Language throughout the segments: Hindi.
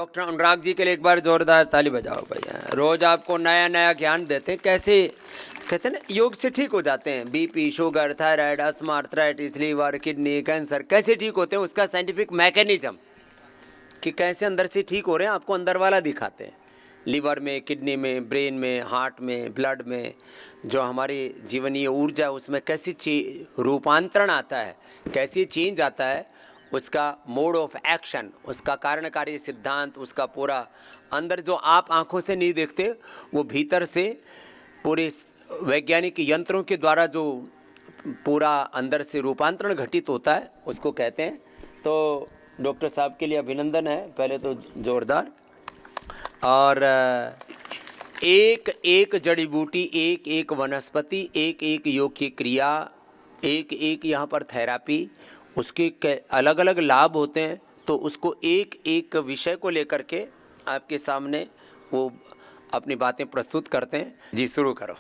डॉक्टर अनुराग जी के लिए एक बार जोरदार ताली बजाओ भैया। रोज आपको नया नया ज्ञान देते हैं, कैसे कहते हैं ना, योग से ठीक हो जाते हैं। BP, sugar, thyroid, asthma, arthritis, liver, kidney, cancer कैसे ठीक होते हैं, उसका साइंटिफिक मैकेनिज्म कि कैसे अंदर से ठीक हो रहे हैं, आपको अंदर वाला दिखाते हैं। लीवर में, किडनी में, ब्रेन में, हार्ट में, ब्लड में, जो हमारी जीवनीय ऊर्जा है उसमें कैसी रूपांतरण आता है, कैसी चेंज आता है, उसका मोड ऑफ एक्शन, उसका कारणकारी सिद्धांत, उसका पूरा अंदर जो आप आंखों से नहीं देखते, वो भीतर से पूरे वैज्ञानिक यंत्रों के द्वारा जो पूरा अंदर से रूपांतरण घटित होता है, उसको कहते हैं। तो डॉक्टर साहब के लिए अभिनंदन है पहले तो जोरदार। और एक एक जड़ी बूटी, एक एक वनस्पति, एक एक योग की क्रिया, एक एक यहाँ पर थेरापी, उसके अलग अलग लाभ होते हैं। तो उसको एक एक विषय को लेकर के आपके सामने वो अपनी बातें प्रस्तुत करते हैं। जी शुरू करो।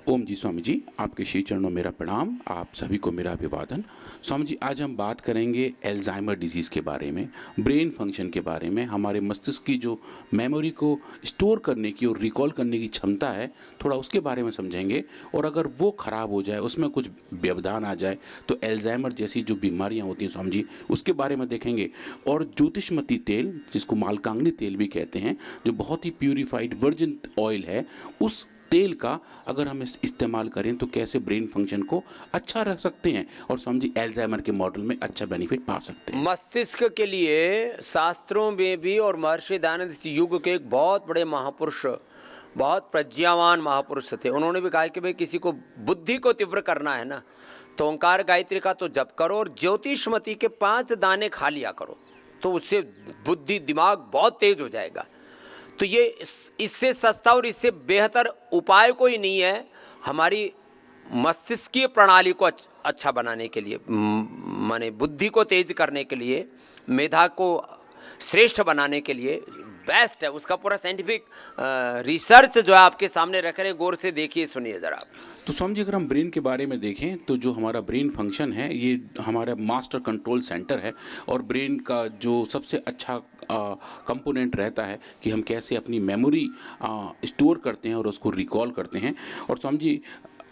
ओम जी स्वामी जी, आपके श्री चरणों में मेरा प्रणाम, आप सभी को मेरा अभिवादन। स्वामी जी, आज हम बात करेंगे एल्जाइमर डिजीज़ के बारे में, ब्रेन फंक्शन के बारे में, हमारे मस्तिष्क की जो मेमोरी को स्टोर करने की और रिकॉल करने की क्षमता है, थोड़ा उसके बारे में समझेंगे। और अगर वो ख़राब हो जाए, उसमें कुछ व्यवधान आ जाए, तो एल्जाइमर जैसी जो बीमारियाँ होती हैं स्वामी जी, उसके बारे में देखेंगे। और ज्योतिषमती तेल, जिसको मालकांगनी तेल भी कहते हैं, जो बहुत ही प्यूरिफाइड वर्जिन ऑयल है, उस तेल का अगर हम इस्तेमाल करें तो कैसे ब्रेन फंक्शन को अच्छा रख सकते हैं और समझिए एल्जाइमर के मॉडल में अच्छा बेनिफिट पा सकते हैं। मस्तिष्क के लिए शास्त्रों में भी और महर्षि दयानंद इस युग के एक बहुत बड़े महापुरुष, बहुत प्रज्ञावान महापुरुष थे। उन्होंने भी कहा कि भाई किसी को बुद्धि को तीव्र करना है ना, तो ओंकार गायत्री का तो जप करो और ज्योतिषमती के 5 दाने खा लिया करो, तो उससे बुद्धि दिमाग बहुत तेज हो जाएगा। तो ये इससे सस्ता और इससे बेहतर उपाय कोई नहीं है हमारी मस्तिष्कीय प्रणाली को अच्छा बनाने के लिए, माने बुद्धि को तेज करने के लिए, मेधा को श्रेष्ठ बनाने के लिए बेस्ट है। उसका पूरा साइंटिफिक रिसर्च जो है आपके सामने रख रहे हैं, गौर से देखिए, सुनिए ज़रा। तो समझिए, अगर हम ब्रेन के बारे में देखें तो जो हमारा ब्रेन फंक्शन है, ये हमारा मास्टर कंट्रोल सेंटर है। और ब्रेन का जो सबसे अच्छा कंपोनेंट रहता है कि हम कैसे अपनी मेमोरी स्टोर करते हैं और उसको रिकॉल करते हैं। और समझिए,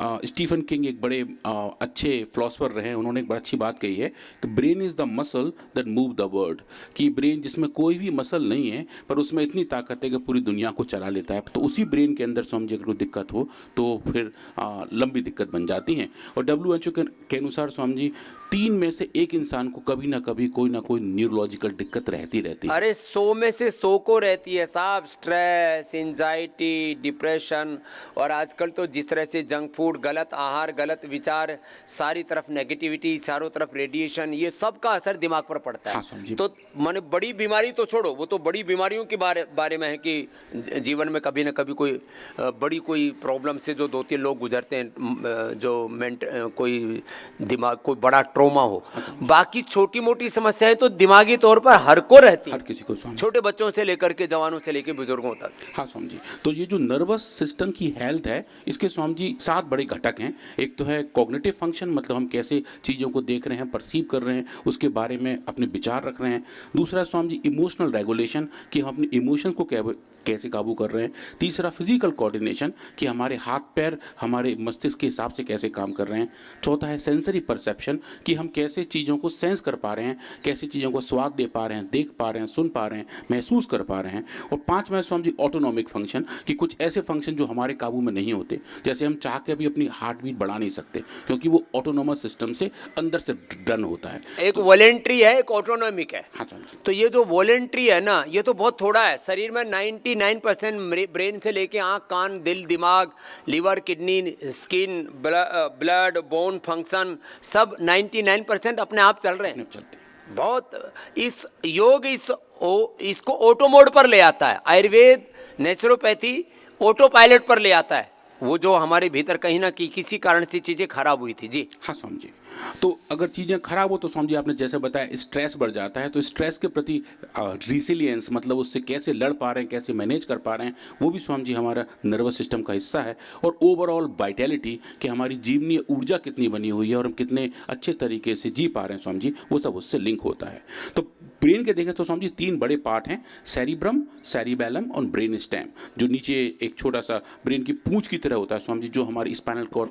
स्टीफन किंग एक बड़े अच्छे फिलोसफर रहे हैं, उन्होंने एक बड़ी अच्छी बात कही है कि brain is the muscle that move the world, कि ब्रेन जिसमें कोई भी मसल नहीं है पर उसमें इतनी ताकत है कि पूरी दुनिया को चला लेता है। तो उसी ब्रेन के अंदर समझिए अगर कोई दिक्कत हो तो फिर लंबी दिक्कत बन जाती हैं। और WHO के अनुसार स्वामी जी, 3 में से 1 इंसान को कभी ना कभी कोई ना कोई न्यूरोलॉजिकल दिक्कत रहती है। अरे 100 में से 100 को रहती है साहब। स्ट्रेस, एंजाइटी, डिप्रेशन, और आजकल तो जिस तरह से जंक फूड, गलत आहार, गलत विचार, सारी तरफ नेगेटिविटी, चारों तरफ रेडिएशन, ये सब का असर दिमाग पर पड़ता है। हाँ, तो माने बड़ी बीमारी तो छोड़ो, वो तो बड़ी बीमारियों के बारे में है कि जीवन में कभी ना कभी कोई बड़ी कोई प्रॉब्लम से जो 2-3 लोग गुजरते हैं, जो कोई दिमाग कोई बड़ा ट्रोमा हो। बाकी छोटी मोटी समस्याएं तो दिमागी तौर पर हर को रहती है, हर किसी को, छोटे बच्चों से लेकर के जवानों से लेकर बुजुर्गों तक। हाँ स्वामी जी, तो ये जो नर्वस सिस्टम की हेल्थ है, इसके स्वामी जी 7 बड़े घटक हैं। एक तो है कॉग्निटिव फंक्शन, मतलब हम कैसे चीज़ों को देख रहे हैं, परसीव कर रहे हैं, उसके बारे में अपने विचार रख रहे हैं। दूसरा स्वामी जी इमोशनल रेगुलेशन, कि हम अपने इमोशंस को कैसे काबू कर रहे हैं। तीसरा फिजिकल कोऑर्डिनेशन, कि हमारे हाथ पैर हमारे मस्तिष्क के हिसाब से कैसे काम कर रहे हैं। चौथा है सेंसरी परसेप्शन, कि हम कैसे चीज़ों को सेंस कर पा रहे हैं, कैसे चीज़ों को स्वाद दे पा रहे हैं, देख पा रहे हैं, सुन पा रहे हैं, महसूस कर पा रहे हैं। और 5वां स्वामी जी ऑटोनॉमिक फंक्शन, कि कुछ ऐसे फंक्शन जो हमारे काबू में नहीं होते, जैसे हम चाह के भी अपनी हार्ट बीट बढ़ा नहीं सकते, क्योंकि वो ऑटोनोमस सिस्टम से अंदर से डन होता है। एक वॉलेंट्री है, एक ऑटोनॉमिक है। हाँ स्वामी जी। तो ये जो वॉलेंट्री है ना, ये तो बहुत थोड़ा है। शरीर में 99% ब्रेन से लेके आँख, कान, दिल, दिमाग, liver, kidney, skin, blood, bone function, सब 99% अपने आप चल रहे हैं। बहुत इस योग इसको ऑटो मोड पर ले आता है। आयुर्वेद, नेचुरोपैथी ऑटो पायलट पर ले आता है। वो जो हमारे भीतर कहीं ना किसी कारण से चीज़ें खराब हुई थी। जी हाँ स्वामी जी, तो अगर चीज़ें खराब हो तो स्वामी जी आपने जैसे बताया स्ट्रेस बढ़ जाता है। तो स्ट्रेस के प्रति रिसिलियंस, मतलब उससे कैसे लड़ पा रहे हैं, कैसे मैनेज कर पा रहे हैं, वो भी स्वामी जी हमारा नर्वस सिस्टम का हिस्सा है। और ओवरऑल वाइटैलिटी, कि हमारी जीवनीय ऊर्जा कितनी बनी हुई है और हम कितने अच्छे तरीके से जी पा रहे हैं स्वामी जी, वो सब उससे लिंक होता है। तो ब्रेन के देखें तो स्वामी जी 3 बड़े पार्ट हैं, सेरिब्रम, सेरिबेलम और ब्रेन स्टेम, जो नीचे एक छोटा सा ब्रेन की पूंछ की तरह होता है स्वामी जी, जो हमारे स्पाइनल कॉर्ड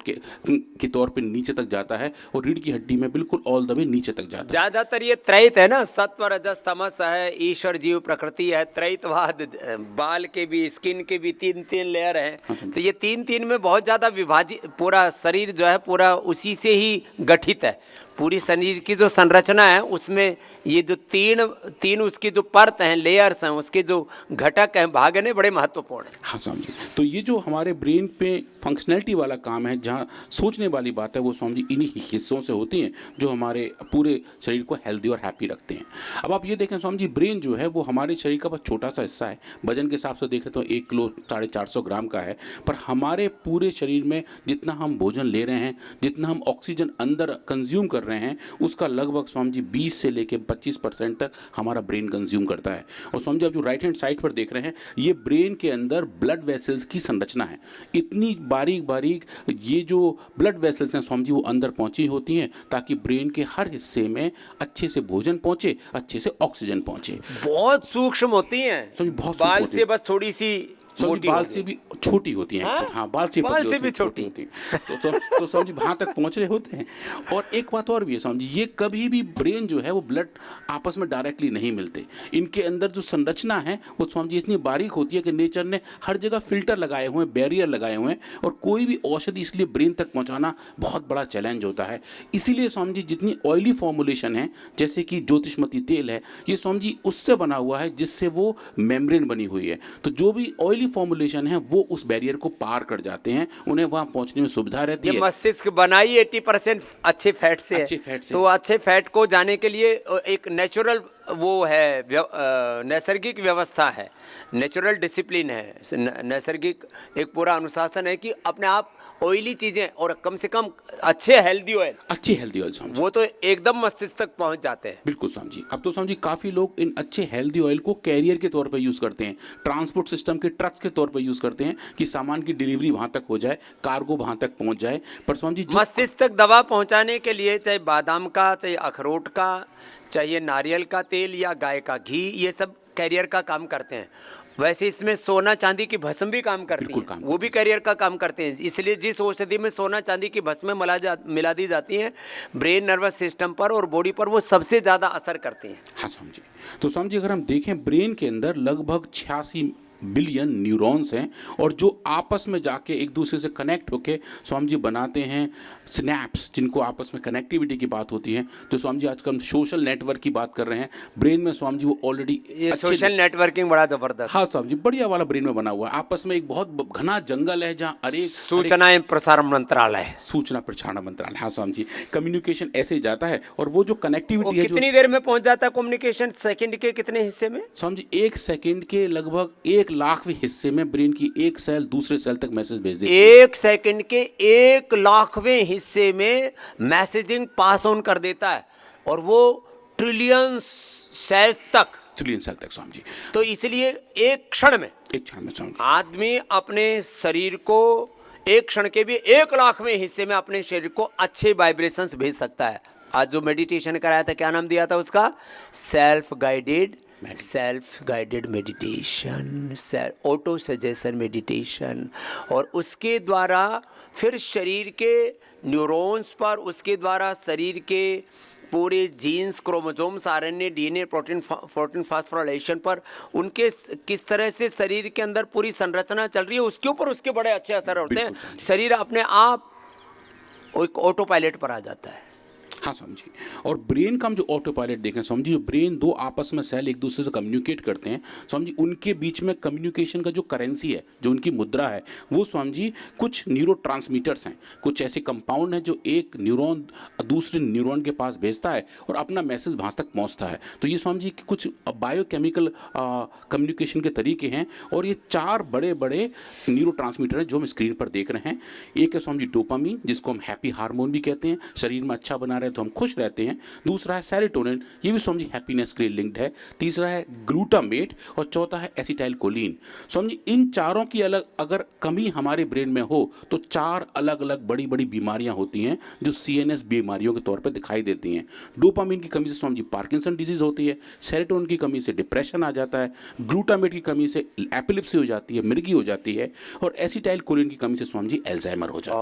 के तौर पे नीचे तक जाता है और रीढ़ की हड्डी में बिल्कुल ऑल द वे नीचे तक जाता है। ज्यादातर ये त्रैत है ना, सत्व रजस तमस है, ईश्वर जीव प्रकृति है, त्रैतवाद। बाल के भी, स्किन के भी 3 लेयर हैं, तो ये 3 में बहुत ज्यादा विभाजित, पूरा शरीर जो है पूरा उसी से ही गठित है। पूरी शरीर की जो संरचना है उसमें ये जो तीन उसकी जो परत हैं, लेयर्स हैं, उसके जो घटक हैं, भाग हैं, बड़े महत्वपूर्ण हैं। हाँ स्वामी जी, तो ये जो हमारे ब्रेन पे फंक्शनैलिटी वाला काम है, जहाँ सोचने वाली बात है, वो स्वामी जी इन्हीं हिस्सों से होती हैं जो हमारे पूरे शरीर को हेल्दी और हैप्पी रखते हैं। अब आप ये देखें स्वामी जी, ब्रेन जो है वो हमारे शरीर का बहुत छोटा सा हिस्सा है, वजन के हिसाब से देखें तो 1 किलो 450 ग्राम का है, पर हमारे पूरे शरीर में जितना हम भोजन ले रहे हैं, जितना हम ऑक्सीजन अंदर कंज्यूम कर रहे हैं, उसका लगभग स्वामी जी 20 से लेकर 25% तक हमारा ब्रेन कंज्यूम करता है। और स्वामी जी आप जो राइट हैंड साइड पर देख रहे हैं, ये ब्रेन के अंदर ब्लड वेसल्स की संरचना है। इतनी बारीक बारीक ये जो ब्लड वेसल्स हैं स्वामी जी, वो अंदर पहुंची होती हैं ताकि ब्रेन के हर हिस्से में अच्छे से भोजन पहुंचे, अच्छे से ऑक्सीजन पहुंचे। बहुत सूक्ष्म होती हैं, स्वामी जी बहुत बाल होती से है। बस थोड़ी सी मोटी बाल होती से है। भी छोटी होती हैं। हाँ? हाँ, बाल से बाल से भी छोटी होती हैं। तो स्वामी जी वहाँ तक पहुँच रहे होते हैं। और एक बात और भी है स्वामी जी, ये कभी भी ब्रेन जो है वो ब्लड आपस में डायरेक्टली नहीं मिलते। इनके अंदर जो संरचना है वो स्वामी जी इतनी बारीक होती है कि नेचर ने हर जगह फिल्टर लगाए हुए हैं, बैरियर लगाए हुए हैं, और कोई भी औषधि इसलिए ब्रेन तक पहुँचाना बहुत बड़ा चैलेंज होता है। इसीलिए स्वामी जी जितनी ऑयली फॉर्मुलेशन है, जैसे कि ज्योतिषमती तेल है, ये स्वामी जी उससे बना हुआ है जिससे वो मेम्ब्रेन बनी हुई है। तो जो भी ऑयली फॉर्मुलेशन है वो उस बैरियर को पार कर जाते हैं, उन्हें वहां पहुंचने में सुविधा रहती ये है। मस्तिष्क बनाई 80% अच्छे फैट से है। अच्छे फैट से। तो अच्छे फैट को जाने के लिए एक नेचुरल वो है, नैसर्गिक व्यवस्था है, नेचुरल डिसिप्लिन है, नैसर्गिक एक पूरा अनुशासन है कि अपने आप ऑयली चीजें और कम से कम अच्छे हेल्दी ऑयल, अच्छे हेल्दी ऑयल स्वामी जी, वो तो एकदम मस्तिष्क तक पहुंच जाते हैं। बिल्कुल स्वामी जी। अब तो स्वामी जी काफ़ी लोग इन अच्छे हेल्दी ऑयल को कैरियर के तौर पर यूज़ करते हैं, ट्रांसपोर्ट सिस्टम के ट्रक्स के तौर पर यूज़ करते हैं कि सामान की डिलीवरी वहाँ तक हो जाए, कार्गो वहाँ तक पहुँच जाए। पर स्वामी जी मस्तिष्क तक दवा पहुंचाने के लिए चाहे बादाम का, चाहे अखरोट का, चाहिए नारियल का तेल या गाय का घी, ये सब कैरियर का काम करते हैं। वैसे इसमें सोना चांदी की भस्म भी काम करती है, वो भी कैरियर का काम करते हैं। इसलिए जिस औषधि में सोना चांदी की भस्में मिला दी जाती हैं, ब्रेन नर्वस सिस्टम पर और बॉडी पर वो सबसे ज़्यादा असर करती हैं। हाँ स्वामी जी। तो स्वामी जी अगर हम देखें, ब्रेन के अंदर लगभग 86 बिलियन न्यूरॉन्स हैं, और जो आपस में जाके एक दूसरे से कनेक्ट होके स्वामी जी बनाते हैं सिनैप्स, जिनको आपस में कनेक्टिविटी की बात होती है। तो स्वामी जी आजकल हम सोशल नेटवर्क की बात कर रहे हैं, ब्रेन में स्वामी जी वो ऑलरेडी ये सोशल नेटवर्किंग बड़ा जबरदस्त। हाँ स्वामी जी, बढ़िया वाला ब्रेन में बना हुआ है। आपस में एक बहुत घना जंगल है जहाँ सूचना प्रसारण मंत्रालय, सूचना प्रसारण मंत्रालय, हाँ स्वामी जी, कम्युनिकेशन ऐसे ही जाता है। और वो जो कनेक्टिविटी है, कितनी देर में पहुंच जाता है कम्युनिकेशन? सेकंड के कितने हिस्से में? स्वामी जी 1 सेकंड के लगभग 1 लाखवें हिस्से में ब्रेन की एक सेल दूसरे सेल तक मैसेज भेज देती है। 1 सेकंड के 1 लाखवें हिस्से में मैसेजिंग पास ऑन कर देता है, और वो ट्रिलियन सेल्स तक, ट्रिलियन सेल तक स्वामी जी। तो इसलिए एक क्षण में स्वामी जी आदमी अपने शरीर को एक क्षण के भी 1 लाखवें हिस्से में अपने शरीर को अच्छे वाइब्रेशंस भेज सकता है। आज जो मेडिटेशन कराया था, क्या नाम दिया था उसका? Self guided meditation, auto suggestion meditation. और उसके द्वारा फिर शरीर के न्यूरॉन्स पर, उसके द्वारा शरीर के पूरे genes, chromosomes, RNA, DNA, protein phosphorylation पर उनके किस तरह से शरीर के अंदर पूरी संरचना चल रही है, उसके ऊपर उसके बड़े अच्छे असर होते हैं। शरीर अपने आप एक ऑटो पायलट पर आ जाता है। हाँ स्वामी जी। और ब्रेन का हम जो ऑटो पायलट देखें स्वामी जी, जो ब्रेन दो आपस में सेल एक दूसरे से कम्युनिकेट करते हैं स्वामी जी, उनके बीच में कम्युनिकेशन का जो करेंसी है, जो उनकी मुद्रा है, वो स्वामी जी कुछ न्यूरोट्रांसमीटर्स हैं, कुछ ऐसे कंपाउंड हैं जो एक न्यूरॉन दूसरे न्यूरॉन के पास भेजता है और अपना मैसेज वहाँ तक पहुँचता है। तो ये स्वामी जी कुछ बायोकेमिकल कम्युनिकेशन के तरीके हैं। और ये 4 बड़े बड़े न्यूरोट्रांसमीटर हैं जो हम स्क्रीन पर देख रहे हैं। एक है स्वामी जी डोपामीन, जिसको हम हैप्पी हार्मोन भी कहते हैं, शरीर में अच्छा बना रहे तो हम खुश रहते हैं। दूसरा है सेरोटोनिन, ये भी स्वामी जी हैप्पीनेस के लिए लिंक्ड है। तीसरा है ग्लूटामेट और चौथा है एसिटाइलकोलिन। स्वामी जी इन चारों की अलग अगर कमी हमारे ब्रेन में हो तो 4 अलग अलग बड़ी बड़ी बीमारियां होती हैं जो सीएनएस बीमारियों के तौर पर दिखाई देती हैं। डोपामिन की कमी से स्वामी जी पार्किंसन डिजीज होती है, सेरोटोनिन की कमी से डिप्रेशन आ जाता है, ग्लूटामेट की कमी से एपिलेप्सी हो जाती है, मिर्गी हो जाती है, और एसिटाइलकोलिन की कमी से स्वामी जी एल्जाइमर हो जाता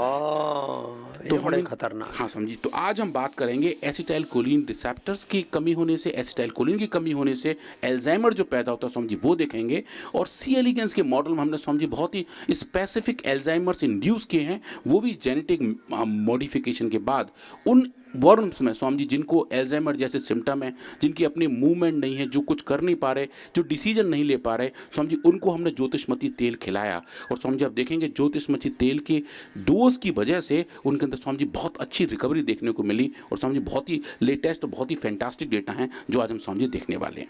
है। तो बड़े खतरनाक। हाँ समझी। तो आज हम बात करेंगे एसिटाइलकोलिन रिसेप्टर्स की कमी होने से, एसिटाइलकोलिन की कमी होने से एल्जाइमर जो पैदा होता है स्वामी जी वो देखेंगे। और सी एलिगेंस के मॉडल में हमने स्वामी जी बहुत ही स्पेसिफिक एल्जाइमर्स इंड्यूस किए हैं, वो भी जेनेटिक मॉडिफिकेशन के बाद। उन वर्म्स में स्वामी जी जिनको एल्जाइमर जैसे सिम्टम है, जिनकी अपनी मूवमेंट नहीं है, जो कुछ कर नहीं पा रहे, जो डिसीजन नहीं ले पा रहे, स्वामी जी उनको हमने ज्योतिषमती तेल खिलाया। और स्वामी जी आप देखेंगे ज्योतिषमती तेल के डोज की वजह से उनके अंदर स्वामी जी बहुत अच्छी रिकवरी देखने को मिली। और स्वामी जी बहुत ही लेटेस्ट और बहुत ही फैंटास्टिक डेटा हैं जो आज हम स्वामी जी देखने वाले हैं।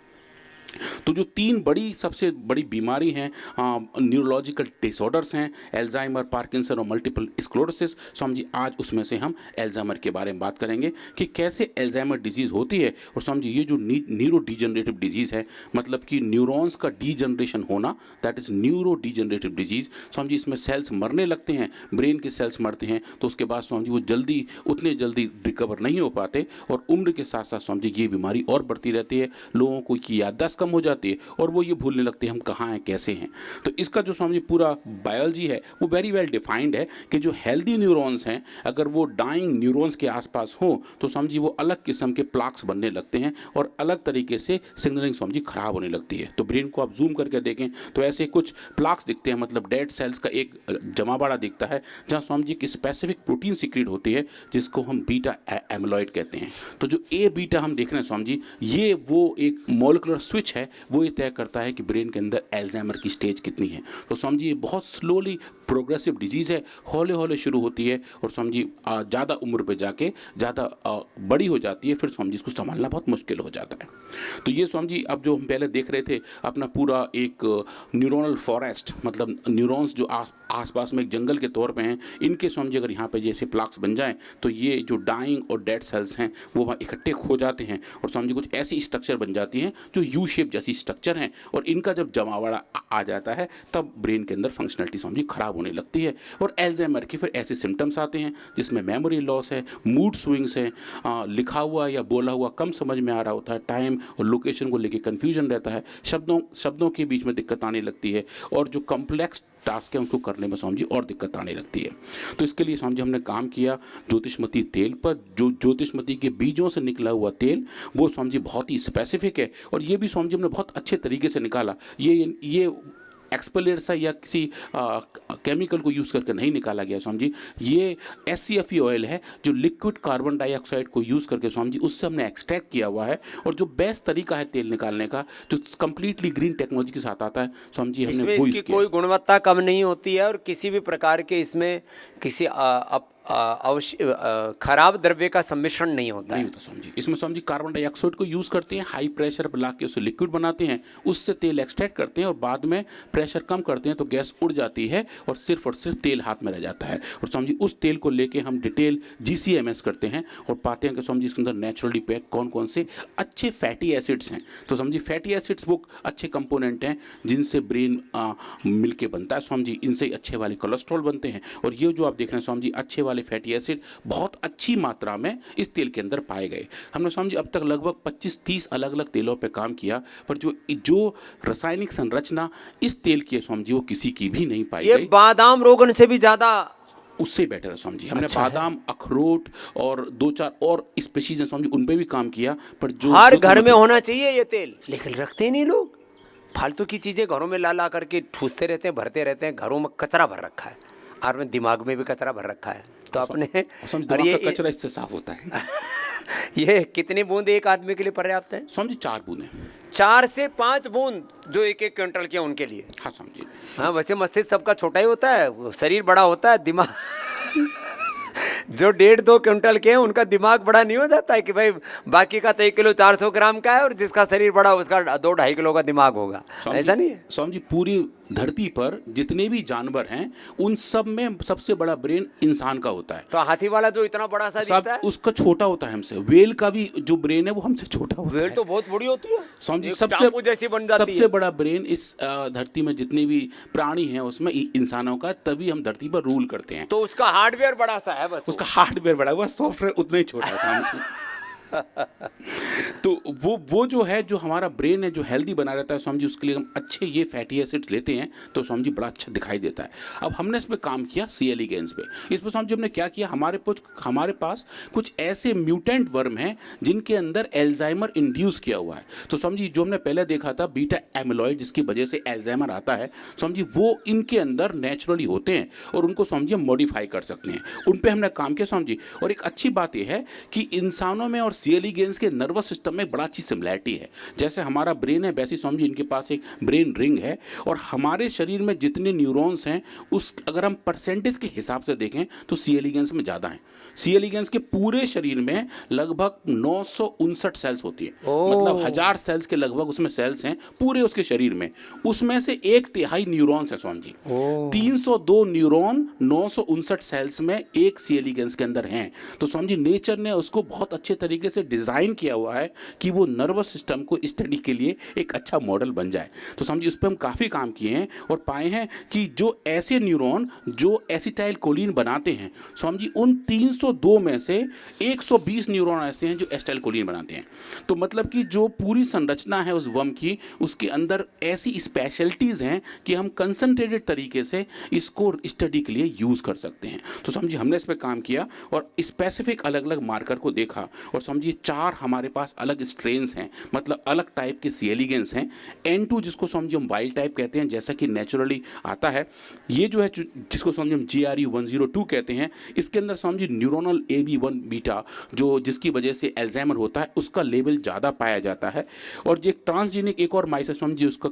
तो जो 3 बड़ी सबसे बड़ी बीमारी हैं, न्यूरोलॉजिकल डिसऑर्डर्स हैं, एल्जाइमर, पार्किंसन और मल्टीपल स्क्लेरोसिस। स्वामी जी आज उसमें से हम एल्जाइमर के बारे में बात करेंगे कि कैसे एल्जाइमर डिजीज़ होती है। और स्वामी जी ये जो न्यूरो डिजनरेटिव डिजीज़ है, मतलब कि न्यूरॉन्स का डीजनरेशन होना, that is neuro degenerative disease. Swami ji इसमें सेल्स मरने लगते हैं, ब्रेन के सेल्स मरते हैं, तो उसके बाद स्वामी जी वो उतने जल्दी रिकवर नहीं हो पाते। और उम्र के साथ साथ स्वामी जी ये बीमारी और बढ़ती रहती है, लोगों को की याददाश्त कम हो जाती है और वो ये भूलने लगते हैं हम कहाँ हैं, कैसे हैं। तो इसका जो स्वामी जी पूरा बायोलॉजी है वो वेरी वेल डिफाइंड है कि जो हेल्दी न्यूरॉन्स हैं अगर वो डाइंग न्यूरॉन्स के आसपास हो तो स्वामी जी वो अलग किस्म के प्लाक्स बनने लगते हैं और अलग तरीके से सिग्नलिंग स्वामी जी खराब होने लगती है। तो ब्रेन को आप जूम करके देखें तो ऐसे कुछ प्लाक्स दिखते हैं, मतलब डेड सेल्स का एक जमावड़ा दिखता है जहाँ स्वामी जी की स्पेसिफिक प्रोटीन सीक्रेट होती है जिसको हम बीटा एमिलॉइड कहते हैं। तो जो ए बीटा हम देख रहे हैं स्वामी जी, ये वो एक मॉलिक्यूलर स्विच है, वो ये तय करता है कि ब्रेन के अंदर एल्जाइमर की स्टेज कितनी है। तो स्वामी जी ये बहुत स्लोली प्रोग्रेसिव डिजीज़ है, हौले हौले शुरू होती है और स्वामी जी ज़्यादा उम्र पे जाके ज़्यादा बड़ी हो जाती है, फिर स्वामी जी इसको संभालना बहुत मुश्किल हो जाता है। तो ये स्वामी जी अब जो हम पहले देख रहे थे अपना पूरा एक न्यूरोनल फॉरेस्ट, मतलब न्यूरॉन्स जो आसपास में एक जंगल के तौर पे हैं, इनके स्वामी जी अगर यहाँ पे जैसे प्लाक्स बन जाएं तो ये जो डाइंग और डेड सेल्स हैं वो वहाँ इकट्ठे हो जाते हैं और स्वामी जी कुछ ऐसी स्ट्रक्चर बन जाती हैं जो यू शेप जैसी स्ट्रक्चर हैं। और इनका जब जमावड़ा आ जाता है तब ब्रेन के अंदर फंक्शनलिटी समझिए खराब होने लगती है। और एल्जाइमर के फिर ऐसे सिम्टम्स आते हैं जिसमें मेमोरी लॉस है, मूड स्विंग्स हैं, लिखा हुआ या बोला हुआ कम समझ में आ रहा होता है, टाइम और लोकेशन को लेके कन्फ्यूजन रहता है, शब्दों के बीच में दिक्कत आने लगती है और जो कम्प्लेक्स टास्क है उसको करने में स्वामी जी और दिक्कत आने लगती है। तो इसके लिए स्वामी जी हमने काम किया ज्योतिषमती तेल पर। जो ज्योतिषमती के बीजों से निकला हुआ तेल वो स्वामी जी बहुत ही स्पेसिफिक है और ये भी स्वामी जी हमने बहुत अच्छे तरीके से निकाला। ये एक्सपेलेट सा या किसी केमिकल को यूज़ करके नहीं निकाला गया स्वामी जी, ये SCFE ऑयल है जो लिक्विड कार्बन डाइऑक्साइड को यूज़ करके स्वामी जी उससे हमने एक्सट्रैक्ट किया हुआ है। और जो बेस्ट तरीका है तेल निकालने का जो कंप्लीटली ग्रीन टेक्नोलॉजी के साथ आता है स्वामी जी, हमने इसमें इसकी कोई गुणवत्ता कम नहीं होती है और किसी भी प्रकार के इसमें किसी खराब द्रव्य का सम्मिश्रण नहीं होता है। स्वामी जी इसमें स्वामी जी कार्बन डाइऑक्साइड को यूज़ करते हैं, हाई प्रेशर पर ला के उसे लिक्विड बनाते हैं, उससे तेल एक्सट्रैक्ट करते हैं और बाद में प्रेशर कम करते हैं तो गैस उड़ जाती है और सिर्फ तेल हाथ में रह जाता है। और स्वामी जी उस तेल को लेके हम डिटेल GCMS करते हैं और पाते हैं कि स्वामी जी इसके अंदर नेचुरली पैक कौन कौन से अच्छे फैटी एसिड्स हैं। तो स्वामी जी फैटी एसिड्स वो अच्छे कंपोनेंट हैं जिनसे ब्रेन मिलके बनता है स्वामी जी, इनसे अच्छे वाले कोलेस्ट्रॉल बनते हैं। और ये जो आप देख रहे हैं स्वामी जी अच्छे वाले फैटी एसिड बहुत अच्छी मात्रा में इस तेल के अंदर पाए गए। हमने स्वामी जी अब तक लगभग 25-30 अलग अलग तेलों पे काम किया पर जो रासायनिक संरचना इस तेल की है स्वामी जी वो किसी की भी नहीं पाई गई। बादाम रोगन से भी ज्यादा उससे बेटर है स्वामी जी। हमने अच्छा बादाम, अखरोट और 2-4 और स्पीशीज हैं स्वामी जी उन पे भी काम किया। पर जो हर घर में होना चाहिए ये तेल, लेकिन रखते नहीं लोग, फालतू की चीजें घरों में ला करके ठूसते रहते हैं, भरते रहते हैं, घरों में कचरा भर रखा है और में दिमाग में भी कचरा भर रखा है। तो अपने और ये कचरा इससे साफ होता है। ये कितनी बूंद एक आदमी के लिए पर्याप्त है स्वामी जी? 4 बूंदें, 4 से 5 बूंद जो 1-1 क्विंटल के उनके लिए। हाँ स्वामी जी। हाँ वैसे मस्तिष्क सबका छोटा ही होता है, शरीर बड़ा होता है, दिमाग जो 1.5-2 क्विंटल के हैं उनका दिमाग बड़ा नहीं हो जाता है कि भाई बाकी का तो 1 किलो 400 ग्राम का है और जिसका शरीर बड़ा उसका 2-2.5 किलो का दिमाग होगा, ऐसा नहीं है। स्वामी जी पूरी धरती पर जितने भी जानवर हैं उन सब में सबसे बड़ा ब्रेन इंसान का होता है। तो हाथी वाला जो इतना बड़ा सा सब दिखता है, उसका छोटा होता है हमसे। वेल का भी जो ब्रेन है वो हमसे छोटा होता वेल है। तो बहुत बड़ी होती है, स्वामी जी एक टापू जैसी बन जाती सबसे है। बड़ा ब्रेन इस धरती में जितने भी प्राणी हैं उसमें इंसानों का, तभी हम धरती पर रूल करते हैं। तो उसका हार्डवेयर बड़ा सा है, बस उसका हार्डवेयर बड़ा हुआ, सॉफ्टवेयर उतना ही छोटा है स्वामी जी। तो वो जो है, जो हमारा ब्रेन है जो हेल्दी बना रहता है स्वामी जी, उसके लिए हम अच्छे ये फैटी एसिड्स लेते हैं तो स्वामी जी बड़ा अच्छा दिखाई देता है। अब हमने इस पे काम किया सी एलिगेंस पे। इस पर स्वामी जी हमने क्या किया, हमारे पास कुछ ऐसे म्यूटेंट वर्म हैं जिनके अंदर एल्जाइमर इंड्यूस किया हुआ है। तो स्वामी जी जो हमने पहले देखा था बीटा एमिलॉइड, जिसकी वजह से एल्जाइमर आता है, स्वामी जी वो इनके अंदर नेचुरली होते हैं और उनको स्वामी जी हम मॉडिफाई कर सकते हैं। उन पे हमने काम किया स्वामी जी। और एक अच्छी बात यह है कि इंसानों में और सी एलिगेंस के नर्वस सिस्टम में बड़ा अच्छी सिमिलैरिटी है। जैसे हमारा ब्रेन है वैसे स्वामी जी इनके पास एक ब्रेन रिंग है। और हमारे शरीर में जितने न्यूरॉन्स हैं उस अगर हम परसेंटेज के हिसाब से देखें तो सी एलिगेंस में ज़्यादा हैं। सी एलिगेंस के पूरे शरीर में लगभग 959 सेल्स होती है, मतलब 1000 सेल्स के लगभग उसमें सेल्स हैं पूरे उसके शरीर में। उसमें से 1/3 न्यूरॉन्स है स्वामी जी। 302 न्यूरॉन 959 सेल्स में एक सी एलिगेंस के अंदर हैं। तो स्वामी जी नेचर ने उसको बहुत अच्छे तरीके से डिज़ाइन किया हुआ है कि वो नर्वस सिस्टम को स्टडी के लिए एक अच्छा मॉडल बन जाए। तो समझिए उस पर हम काफ़ी काम किए हैं और पाए हैं कि जो ऐसे न्यूरॉन जो एसिटाइल कोलिन बनाते हैं स्वामी जी, उन 302 में से 120 न्यूरॉन ऐसे हैं जो एसिटाइल कोलिन बनाते हैं। तो मतलब कि जो पूरी संरचना है उस वर्म की, उसके अंदर ऐसी स्पेशलिटीज़ हैं कि हम कंसंट्रेटेड तरीके से इसको स्टडी के लिए यूज़ कर सकते हैं। तो समझिए हमने इस पर काम किया और स्पेसिफिक अलग अलग मार्कर को देखा और समझिए 4 हमारे पास अलग स्ट्रेन्स हैं, मतलब अलग टाइप के सी एलिगेंस हैं। N2 जिसको समझिए हम वाइल्ड टाइप कहते हैं, जैसा कि नेचुरली आता है। ये जो है जिसको समझिए हम GRU102 कहते हैं, इसके अंदर समझिए न्यूरोनल AB1 बीटा जो जिसकी वजह से एल्जाइमर होता है उसका लेवल ज़्यादा पाया जाता है। और ये ट्रांसजीनिक एक और माइस है समझिए, उसका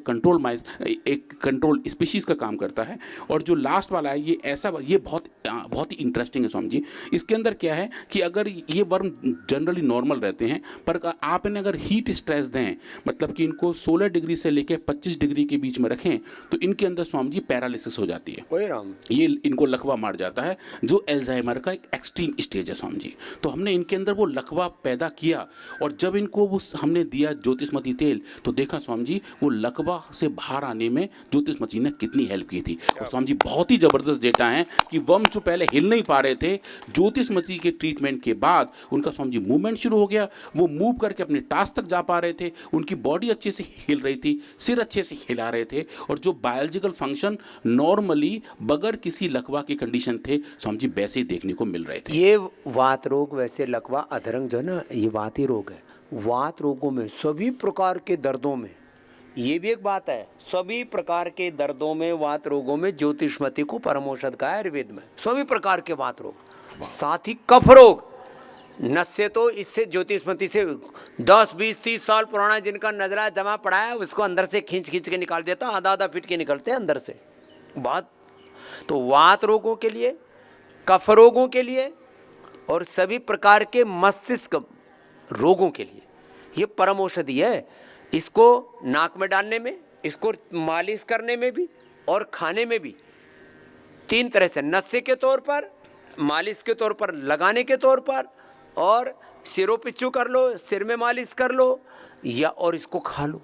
एक कंट्रोल स्पीशीज़ का काम करता है। और जो लास्ट वाला है ये बहुत ही इंटरेस्टिंग है स्वामी जी। इसके अंदर क्या है कि अगर ये वर्म जनरली नॉर्मल रहते हैं, पर आप इन्हें अगर हीट स्ट्रेस दें, मतलब कि इनको 16 डिग्री से लेकर 25 डिग्री के बीच में रखें, तो इनके अंदर स्वामी जी पैरालिसिस हो जाती है। ओए राम, ये इनको लकवा मार जाता है, जो एल्जाइमर का एक एक्सट्रीम स्टेज है स्वामी जी। तो हमने इनके अंदर वो लकवा पैदा किया और जब इनको वो हमने दिया ज्योतिषमती तेल, तो देखा स्वामी जी वो लकवा से बाहर आने में ज्योतिषमती ने कितनी हेल्प की थी। और स्वामी जी बहुत ही ज़बरदस्त डेटा है कि वर्म जो पहले हिल नहीं पा रहे थे, ज्योतिषमती के ट्रीटमेंट के बाद उनका स्वामी जी मूवमेंट शुरू हो गया, वो मूव करके अपने टास्क तक जा पा रहे थे, उनकी बॉडी अच्छे से हिल रही थी, सिर अच्छे से हिला रहे थे, और जो बायोलॉजिकल फंक्शन नॉर्मली बगैर किसी लकवा के कंडीशन थे स्वामी जी वैसे ही देखने को मिल रहे थे। ये वात रोग, वैसे लकवा अधरंग जो है ना, ये वाती रोग है। वात रोगों में सभी प्रकार के दर्दों में, ये भी एक बात है, सभी प्रकार के दर्दों में, वात रोगों में ज्योतिषमती को परम औषध का है आयुर्वेद में। सभी प्रकार के वात रोग, साथ ही कफ रोग, नस से तो इससे ज्योतिषमती से 10, 20, 30 साल पुराना जिनका नजरा जमा पड़ा है उसको अंदर से खींच के निकाल देता, आधा फीट के निकलते हैं अंदर से बात। तो वात रोगों के लिए, कफ रोगों के लिए और सभी प्रकार के मस्तिष्क रोगों के लिए ये परम औषधि है। इसको नाक में डालने में, इसको मालिश करने में भी और खाने में भी 3 तरह से, नशे के तौर पर, मालिश के तौर पर, लगाने के तौर पर, और सिरों पिच्चू कर लो, सिर में मालिश कर लो, या और इसको खा लो।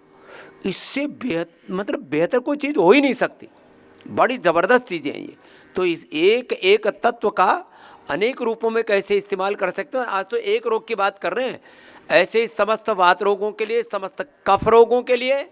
इससे बेहतर कोई चीज़ हो ही नहीं सकती। बड़ी ज़बरदस्त चीज़ें हैं ये। तो इस एक तत्व का अनेक रूपों में कैसे इस्तेमाल कर सकते हैं। आज तो एक रोग की बात कर रहे हैं, ऐसे ही समस्त वात रोगों के लिए, समस्त कफ रोगों के लिए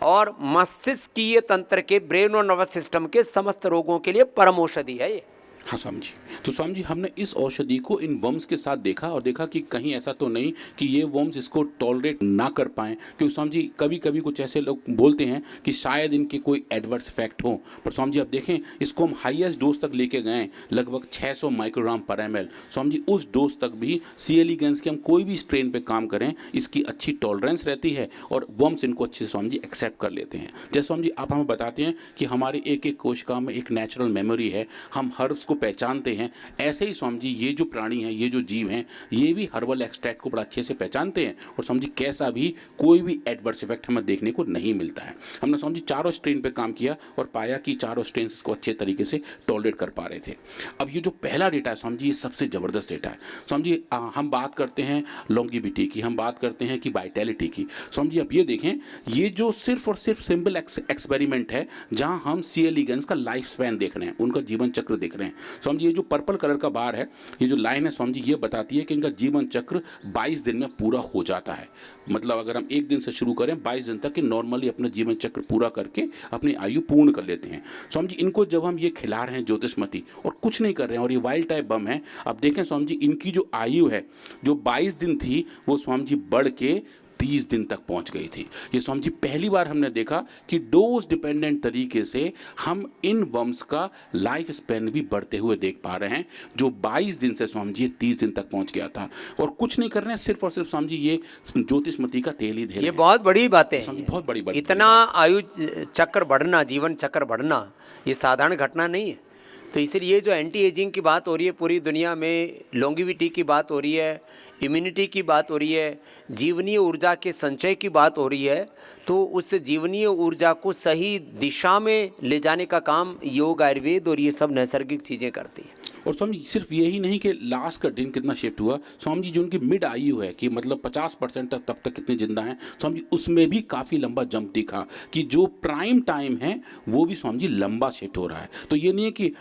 और मस्तिष्कीय तंत्र के, ब्रेन और नर्वस सिस्टम के समस्त रोगों के लिए परम औषधि है ये। हाँ स्वामी जी। तो स्वामी जी हमने इस औषधि को इन वर्म्स के साथ देखा और देखा कि कहीं ऐसा तो नहीं कि ये वर्म्स इसको टॉलरेट ना कर पाएँ, क्योंकि स्वामी जी कभी कभी कुछ ऐसे लोग बोलते हैं कि शायद इनके कोई एडवर्स इफेक्ट हो। पर स्वामी जी अब देखें, इसको हम हाईएस्ट डोज तक लेके गए, लगभग 600 माइक्रोग्राम पर ml। स्वामी जी उस डोज तक भी सी एलिगेंस के हम कोई भी स्ट्रेन पे काम करें, इसकी अच्छी टॉलरेंस रहती है और वर्म्स इनको अच्छे से स्वामी जी एक्सेप्ट कर लेते हैं। जैसे स्वामी जी आप हमें बताते हैं कि हमारे एक कोशिका में एक नेचुरल मेमोरी है, हम हर्ब्स को पहचानते हैं, ऐसे ही स्वामी जी ये जो प्राणी हैं, ये जो जीव हैं, ये भी हर्बल एक्सट्रैक्ट को बड़ा अच्छे से पहचानते हैं और स्वामी जी कैसा भी कोई भी एडवर्स इफेक्ट हमें देखने को नहीं मिलता है। हमने स्वामी जी चारों स्ट्रेन पे काम किया और पाया कि चारों स्ट्रेन इसको अच्छे तरीके से टॉलरेट कर पा रहे थे। अब ये जो पहला डेटा है स्वामी जी, ये सबसे ज़बरदस्त डेटा है स्वामी जी। हम बात करते हैं लॉन्गिविटी की, हम बात करते हैं कि वाइटैलिटी की। स्वामी जी अब ये देखें, ये जो सिर्फ और सिर्फ सिंपल एक्सपेरिमेंट है जहां हम सी एलिगेंस का लाइफ स्पैन देख रहे हैं, उनका जीवन चक्र देख रहे हैं। स्वामी जी ये जो पर्पल कलर का बार है, ये जो लाइन है स्वामी जी, ये बताती है कि इनका जीवन चक्र 22 दिन में पूरा हो जाता है। मतलब अगर हम एक दिन से शुरू करें 22 दिन तक कि नॉर्मली अपना जीवन चक्र पूरा करके अपनी आयु पूर्ण कर लेते हैं। स्वामी जी इनको जब हम ये खिला रहे हैं ज्योतिषमती और कुछ नहीं कर रहे हैं और ये वाइल्ड टाइप बम है, अब देखें स्वामी जी इनकी जो आयु है जो 22 दिन थी वो स्वामी जी बढ़ के 30 दिन तक पहुंच गई थी। ये स्वामी जी पहली बार हमने देखा कि डोज डिपेंडेंट तरीके से हम इन वर्म्स का लाइफ स्पैन भी बढ़ते हुए देख पा रहे हैं, जो 22 दिन से स्वामी जी 30 दिन तक पहुंच गया था और कुछ नहीं कर रहे हैं, सिर्फ और सिर्फ स्वामी जी ये ज्योतिषमती का तेल ही दे रहे ये हैं। बहुत बड़ी बातें स्वामी जी, हैं। बहुत बड़ी बात। इतना आयु चक्र बढ़ना, जीवन चक्र बढ़ना, ये साधारण घटना नहीं है। तो इसलिए जो एंटी एजिंग की बात हो रही है पूरी दुनिया में, लॉन्गिविटी की बात हो रही है, इम्यूनिटी की बात हो रही है, जीवनीय ऊर्जा के संचय की बात हो रही है, तो उस जीवनीय ऊर्जा को सही दिशा में ले जाने का काम योग, आयुर्वेद और ये सब नैसर्गिक चीज़ें करती हैं। और स्वामी जी सिर्फ यही नहीं कि लास्ट का दिन कितना शिफ्ट हुआ, स्वामी जी जो उनकी मिड आयु है कि मतलब 50% तक तब तक कितने जिंदा हैं स्वामी जी, उसमें भी काफ़ी लंबा जंप दिखा कि जो प्राइम टाइम है वो भी स्वामी जी लंबा शिफ्ट हो रहा है। तो ये नहीं है कि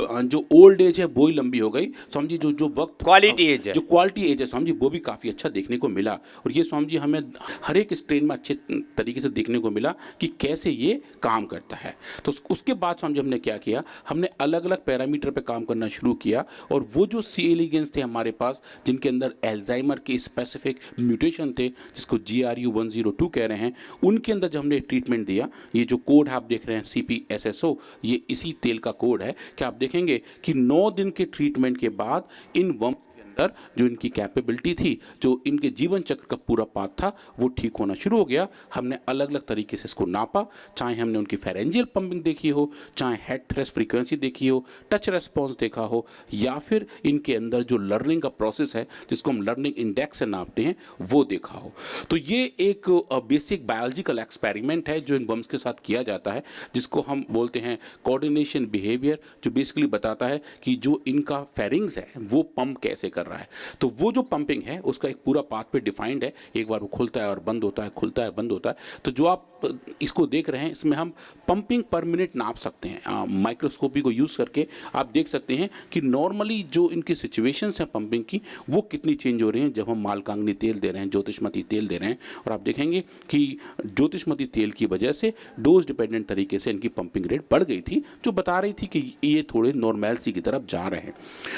जो ओल्ड एज है वो ही लंबी हो गई स्वामी जी, जो वक्त क्वालिटी एज है, जो क्वालिटी एज है स्वामी जी वो भी काफ़ी अच्छा देखने को मिला। और ये स्वामी जी हमें हर एक स्ट्रेन में अच्छे तरीके से देखने को मिला कि कैसे ये काम करता है। तो उसके बाद स्वामी जी हमने क्या किया, हमने अलग अलग पैरामीटर पे काम करना शुरू किया और वो जो सी एलिगेंस थे हमारे पास जिनके अंदर एल्जाइमर के स्पेसिफिक म्यूटेशन थे, जिसको GRU102 कह रहे हैं, उनके अंदर जब हमने ट्रीटमेंट दिया, ये जो कोड आप देख रहे हैं CPSSO, ये इसी तेल का कोड है कि आप देखेंगे कि 9 दिन के ट्रीटमेंट के बाद इन वर्म अंदर जो इनकी कैपेबिलिटी थी, जो इनके जीवन चक्र का पूरा पाथ था, वो ठीक होना शुरू हो गया। हमने अलग अलग तरीके से इसको नापा, चाहे हमने उनकी फेरेंजियल पंपिंग देखी हो, चाहे हेड थ्रस्ट फ्रीक्वेंसी देखी हो, टच रेस्पॉन्स देखा हो, या फिर इनके अंदर जो लर्निंग का प्रोसेस है जिसको हम लर्निंग इंडेक्स से नापते हैं वो देखा हो। तो ये एक बेसिक बायोलॉजिकल एक्सपेरिमेंट है जो इन वर्म्स के साथ किया जाता है, जिसको हम बोलते हैं कोऑर्डिनेशन बिहेवियर, जो बेसिकली बताता है कि जो इनका फेरिंग्स है वो पंप कैसे कर रहा है। तो वो जो पंपिंग है उसका एक पूरा पाथ पे डिफाइंड है, एक बार वो खुलता है और बंद होता है, खुलता है बंद होता है। तो जो आप इसको देख रहे हैं इसमें हम पंपिंग पर मिनट नाप सकते हैं। माइक्रोस्कोपी को यूज़ करके आप देख सकते हैं कि नॉर्मली जो इनकी सिचुएशंस हैं पंपिंग की वो कितनी चेंज हो रही हैं जब हम मालकांगनी तेल दे रहे हैं, ज्योतिषमती तेल दे रहे हैं। और आप देखेंगे कि ज्योतिषमती तेल की वजह से डोज डिपेंडेंट तरीके से इनकी पंपिंग रेट बढ़ गई थी, जो बता रही थी कि ये थोड़े नॉर्मैलिटी की तरफ जा रहे हैं।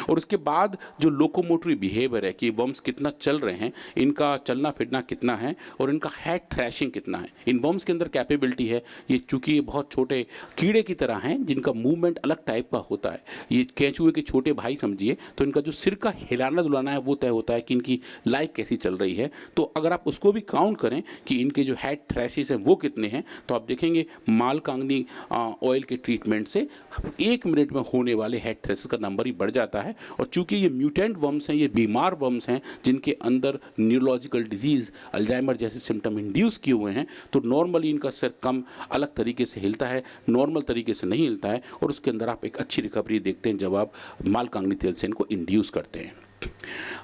और उसके बाद जो लोकोमोटरी बिहेवियर है कि वर्म्स कितना चल रहे हैं, इनका चलना फिरना कितना है और इनका हेड थ्रैशिंग कितना है। इन वर्म्स के अंदर कैपेबिलिटी है, ये चूंकि ये बहुत छोटे कीड़े की तरह हैं जिनका मूवमेंट अलग टाइप का होता है, ये केंचुए के छोटे भाई समझिए, तो इनका जो सिर का हिलाना डुलाना है वो तय होता है कि इनकी लाइफ कैसी चल रही है। तो अगर आप उसको भी काउंट करें कि इनके जो हेड थ्रैशेस हैं वो कितने हैं, तो आप देखेंगे मालकांगनी ऑयल के ट्रीटमेंट से 1 मिनट में होने वाले हेड थ्रैशेस का नंबर ही बढ़ जाता है। और चूंकि ये म्यूटेंट वर्म्स हैं, ये बीमार वर्म्स हैं जिनके अंदर न्यूरोलॉजिकल डिजीज, अल्जाइमर जैसे सिम्टम इंड्यूस किए हुए हैं, तो नॉर्मली इनका सिर कम अलग तरीके से हिलता है, नॉर्मल तरीके से नहीं हिलता है। और उसके अंदर आप एक अच्छी रिकवरी देखते हैं जब आप मालकांगनी तेल से इनको इंड्यूस करते हैं।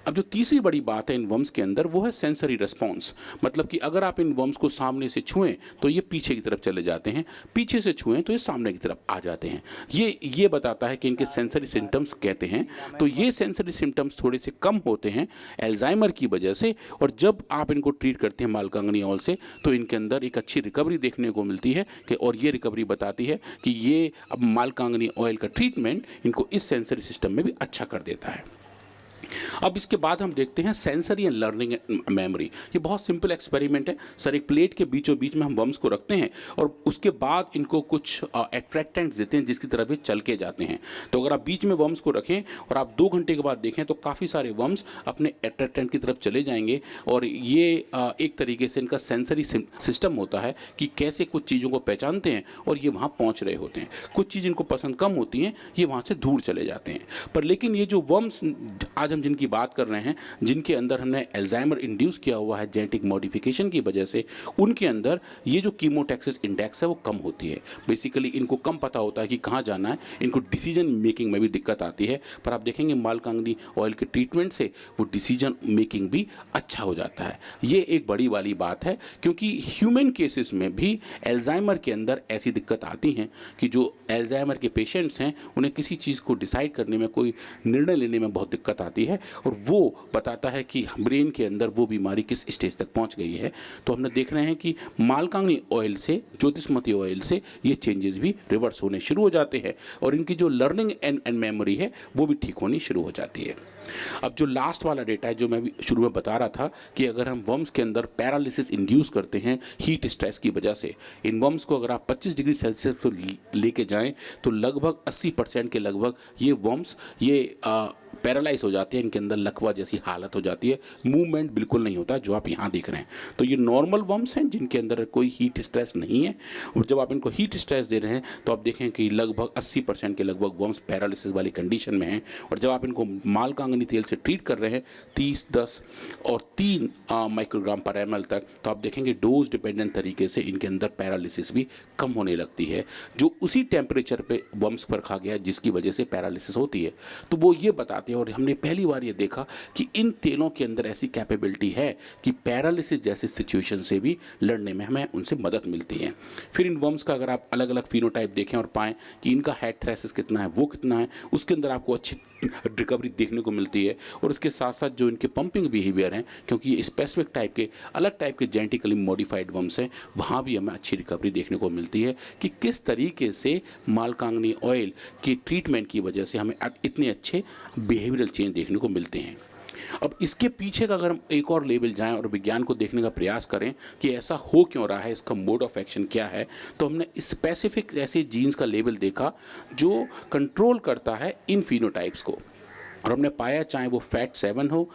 अब जो तीसरी बड़ी बात है इन वर्म्स के अंदर वो है सेंसरी रिस्पॉन्स। मतलब कि अगर आप इन वर्म्स को सामने से छुएं तो ये पीछे की तरफ चले जाते हैं, पीछे से छुएं तो ये सामने की तरफ आ जाते हैं। ये बताता है कि इनके सेंसरी सिम्टम्स कहते हैं। तो ये सेंसरी सिम्टम्स थोड़े से कम होते हैं एल्जाइमर की वजह से। और जब आप इनको ट्रीट करते हैं मालकांगनी ऑयल से तो इनके अंदर एक अच्छी रिकवरी देखने को मिलती है कि, और ये रिकवरी बताती है कि ये अब मालकांगनी ऑयल का ट्रीटमेंट इनको इस सेंसरी सिस्टम में भी अच्छा कर देता है। अब इसके बाद हम देखते हैं सेंसरी एंड लर्निंग मेमोरी। ये बहुत सिंपल एक्सपेरिमेंट है सर। एक प्लेट के बीचों बीच में हम वर्म्स को रखते हैं और उसके बाद इनको कुछ एट्रैक्टेंट्स देते हैं जिसकी तरफ ये चल के जाते हैं। तो अगर आप बीच में वर्म्स को रखें और आप 2 घंटे के बाद देखें तो काफ़ी सारे वर्म्स अपने एट्रैक्टेंट की तरफ चले जाएंगे। और ये एक तरीके से इनका सेंसरी सिस्टम होता है कि कैसे कुछ चीज़ों को पहचानते हैं और ये वहाँ पहुँच रहे होते हैं। कुछ चीज़ इनको पसंद कम होती हैं, ये वहाँ से दूर चले जाते हैं। पर लेकिन ये जो वर्म्स आज हम जिनकी बात कर रहे हैं, जिनके अंदर हमने एल्जाइमर इंड्यूस किया हुआ है जेनेटिक मॉडिफिकेशन की वजह से, उनके अंदर ये जो कीमोटैक्सिस इंडेक्स है वो कम होती है। बेसिकली इनको कम पता होता है कि कहाँ जाना है, इनको डिसीजन मेकिंग में भी दिक्कत आती है। पर आप देखेंगे मालकांगनी ऑयल के ट्रीटमेंट से वो डिसीजन मेकिंग भी अच्छा हो जाता है। ये एक बड़ी वाली बात है क्योंकि ह्यूमन केसेस में भी एल्जाइमर के अंदर ऐसी दिक्कत आती हैं कि जो एल्जाइमर के पेशेंट्स हैं उन्हें किसी चीज़ को डिसाइड करने में, कोई निर्णय लेने में बहुत दिक्कत आती है और वो बताता है कि ब्रेन के अंदर वो बीमारी किस स्टेज तक पहुंच गई है। तो हमने देख रहे हैं कि मालकांगनी ऑयल से, ज्योतिषमती ऑयल से ये चेंजेस भी रिवर्स होने शुरू हो जाते हैं और इनकी जो लर्निंग एंड मेमोरी है वो भी ठीक होनी शुरू हो जाती है। अब जो लास्ट वाला डेटा है जो मैं भी शुरू में बता रहा था कि अगर हम वर्म्स के अंदर पैरालिसिस इंड्यूस करते हैं हीट स्ट्रेस की वजह से, इन वर्म्स को अगर आप 25 डिग्री सेल्सियस पर लेके जाएं तो लगभग 80% के लगभग ये वर्म्स ये पैरालाइज हो जाते हैं। इनके अंदर लकवा जैसी हालत हो जाती है, मूवमेंट बिल्कुल नहीं होता जो आप यहाँ देख रहे हैं। तो ये नॉर्मल वर्म्स हैं जिनके अंदर कोई हीट स्ट्रेस नहीं है। और जब आप इनको हीट स्ट्रेस दे रहे हैं तो आप देखें कि लगभग 80% के लगभग वर्म्स पैरालिसिस वाली कंडीशन में हैं। और जब आप इनको मालकांगनी तेल से ट्रीट कर रहे हैं 30, 10 और 3 माइक्रोग्राम पर ml तक, तो आप देखेंगे डोज डिपेंडेंट तरीके से इनके अंदर पैरालिसिस भी कम होने लगती है, जो उसी टेम्परेचर पे वर्म्स पर रखा गया जिसकी वजह से पैरालिसिस होती है। तो वो ये बताते हैं और हमने पहली बार ये देखा कि इन तेलों के अंदर ऐसी कैपेबिलिटी है कि पैरालिसिस जैसी सिचुएशन से भी लड़ने में हमें उनसे मदद मिलती है। फिर इन वर्म्स का अगर आप अलग अलग फिनोटाइप देखें और पाएं कि इनका हेड थ्रेसिस कितना है, वो कितना है, उसके अंदर आपको अच्छी रिकवरी देखने को मिलती है। और उसके साथ साथ जो इनके पंपिंग बिहेवियर हैं, क्योंकि ये स्पेसिफिक टाइप के, अलग टाइप के जेनेटिकली मॉडिफाइड वर्म्स हैं, वहाँ भी हमें अच्छी रिकवरी देखने को मिलती है कि किस तरीके से मालकांगनी ऑयल की ट्रीटमेंट की वजह से हमें इतने अच्छे बिहेवियरल चेंज देखने को मिलते हैं। अब इसके पीछे का अगर हम एक और लेवल जाएं और विज्ञान को देखने का प्रयास करें कि ऐसा हो क्यों रहा है, इसका मोड ऑफ एक्शन क्या है, तो हमने स्पेसिफिक ऐसे जीन्स का लेवल देखा जो कंट्रोल करता है इन फिनोटाइप्स को। और हमने पाया चाहे वो फैट 7 हो,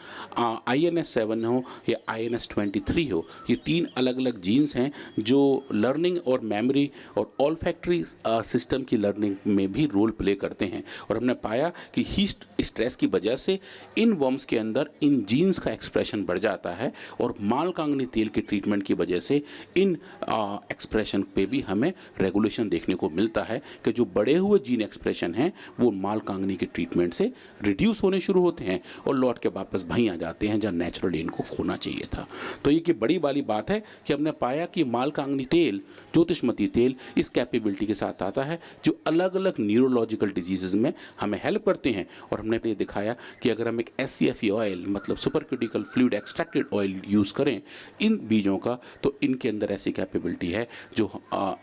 INS 7 हो या INS 23 हो, ये 3 अलग अलग जीन्स हैं जो लर्निंग और मेमोरी और ऑल्फैक्टरी सिस्टम की लर्निंग में भी रोल प्ले करते हैं। और हमने पाया कि हीट स्ट्रेस की वजह से इन वर्म्स के अंदर इन जीन्स का एक्सप्रेशन बढ़ जाता है और मालकांगनी तेल के ट्रीटमेंट की वजह से इन एक्सप्रेशन पे भी हमें रेगुलेशन देखने को मिलता है कि जो बढ़े हुए जीन एक्सप्रेशन हैं वो मालकांगनी के ट्रीटमेंट से रिड्यूस होने शुरू होते हैं और लौट के वापस वहीं आ जाते हैं जहाँ नेचुरली इनको होना चाहिए था। तो ये बड़ी वाली बात है कि हमने पाया कि मालकांगनी तेल, ज्योतिषमती तेल इस कैपेबिलिटी के साथ आता है जो अलग अलग न्यूरोलॉजिकल डिजीजेज में हमें हेल्प करते हैं। और हमने ये दिखाया कि अगर हम एक SCFE ऑयल मतलब super critical fluid extracted oil use करें इन बीजों का, तो इनके अंदर ऐसी कैपेबिलिटी है जो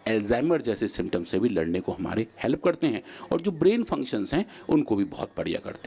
एल्जाइमर जैसे सिम्टम्स से भी लड़ने को हमारे हेल्प करते हैं और जो ब्रेन फंक्शंस हैं उनको भी बहुत बढ़िया करते हैं।